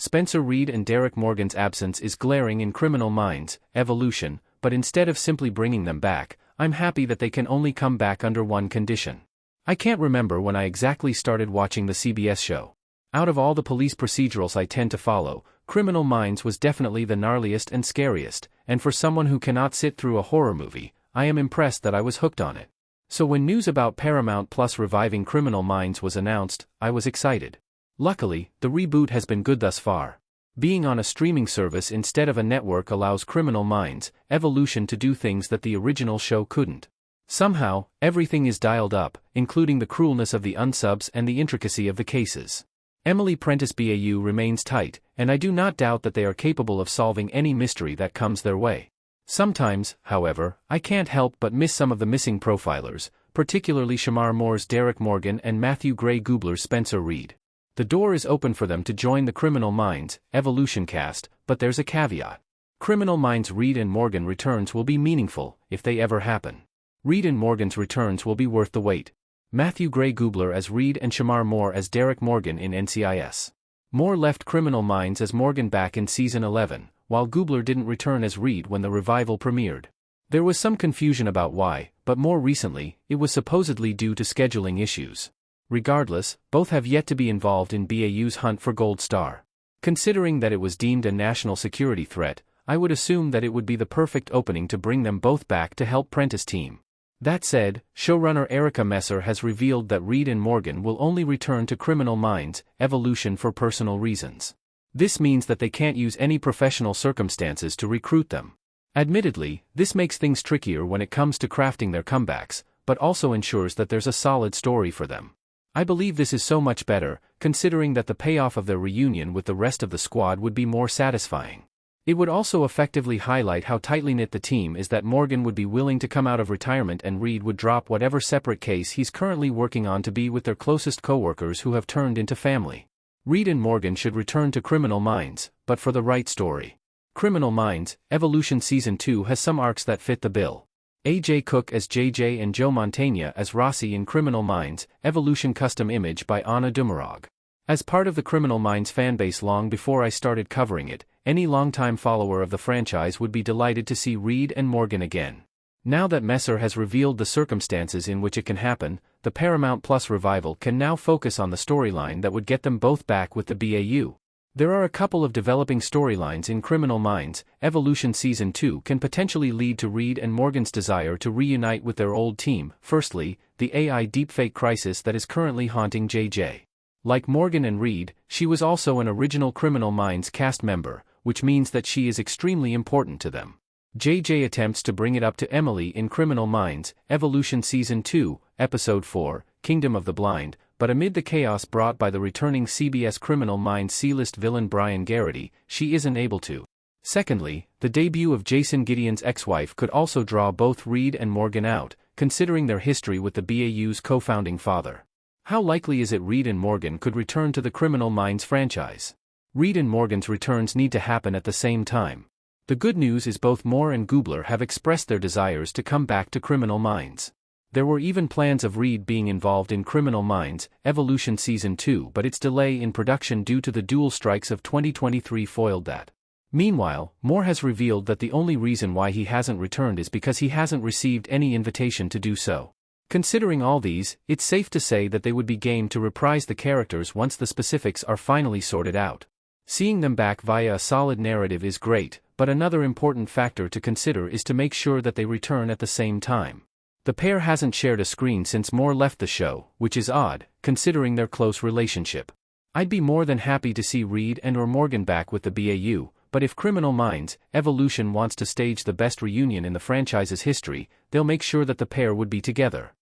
Spencer Reid and Derek Morgan's absence is glaring in Criminal Minds, Evolution, but instead of simply bringing them back, I'm happy that they can only come back under one condition. I can't remember when I exactly started watching the CBS show. Out of all the police procedurals I tend to follow, Criminal Minds was definitely the gnarliest and scariest, and for someone who cannot sit through a horror movie, I am impressed that I was hooked on it. So when news about Paramount Plus reviving Criminal Minds was announced, I was excited. Luckily, the reboot has been good thus far. Being on a streaming service instead of a network allows Criminal Minds, Evolution to do things that the original show couldn't. Somehow, everything is dialed up, including the cruelness of the unsubs and the intricacy of the cases. Emily Prentiss BAU remains tight, and I do not doubt that they are capable of solving any mystery that comes their way. Sometimes, however, I can't help but miss some of the missing profilers, particularly Shamar Moore's Derek Morgan and Matthew Gray Gubler's Spencer Reid. The door is open for them to join the Criminal Minds, Evolution cast, but there's a caveat. Criminal Minds Reid and Morgan returns will be meaningful, if they ever happen. Reid and Morgan's returns will be worth the wait. Matthew Gray Gubler as Reid and Shamar Moore as Derek Morgan in NCIS. Moore left Criminal Minds as Morgan back in Season 11, while Gubler didn't return as Reid when the revival premiered. There was some confusion about why, but more recently, it was supposedly due to scheduling issues. Regardless, both have yet to be involved in BAU's hunt for Gold Star. Considering that it was deemed a national security threat, I would assume that it would be the perfect opening to bring them both back to help Prentiss team. That said, showrunner Erica Messer has revealed that Reid and Morgan will only return to Criminal Minds, Evolution for personal reasons. This means that they can't use any professional circumstances to recruit them. Admittedly, this makes things trickier when it comes to crafting their comebacks, but also ensures that there's a solid story for them. I believe this is so much better, considering that the payoff of their reunion with the rest of the squad would be more satisfying. It would also effectively highlight how tightly knit the team is that Morgan would be willing to come out of retirement and Reid would drop whatever separate case he's currently working on to be with their closest co-workers who have turned into family. Reid and Morgan should return to Criminal Minds, but for the right story. Criminal Minds, Evolution Season 2 has some arcs that fit the bill. A.J. Cook as JJ and Joe Mantegna as Rossi in Criminal Minds, Evolution custom image by Anna Dumarog. As part of the Criminal Minds fanbase long before I started covering it, any longtime follower of the franchise would be delighted to see Reid and Morgan again. Now that Messer has revealed the circumstances in which it can happen, the Paramount Plus revival can now focus on the storyline that would get them both back with the BAU. There are a couple of developing storylines in Criminal Minds. Evolution Season 2 can potentially lead to Reid and Morgan's desire to reunite with their old team. Firstly, the AI deepfake crisis that is currently haunting JJ. Like Morgan and Reid, she was also an original Criminal Minds cast member, which means that she is extremely important to them. JJ attempts to bring it up to Emily in Criminal Minds, Evolution Season 2, Episode 4, Kingdom of the Blind, but amid the chaos brought by the returning CBS Criminal Minds C-list villain Brian Garrity, she isn't able to. Secondly, the debut of Jason Gideon's ex-wife could also draw both Reid and Morgan out, considering their history with the BAU's co-founding father. How likely is it Reid and Morgan could return to the Criminal Minds franchise? Reid and Morgan's returns need to happen at the same time. The good news is both Moore and Gubler have expressed their desires to come back to Criminal Minds. There were even plans of Reid being involved in Criminal Minds, Evolution Season 2, but its delay in production due to the dual strikes of 2023 foiled that. Meanwhile, Moore has revealed that the only reason why he hasn't returned is because he hasn't received any invitation to do so. Considering all these, it's safe to say that they would be game to reprise the characters once the specifics are finally sorted out. Seeing them back via a solid narrative is great, but another important factor to consider is to make sure that they return at the same time. The pair hasn't shared a screen since Moore left the show, which is odd, considering their close relationship. I'd be more than happy to see Reid and or Morgan back with the BAU, but if Criminal Minds, Evolution wants to stage the best reunion in the franchise's history, they'll make sure that the pair would be together.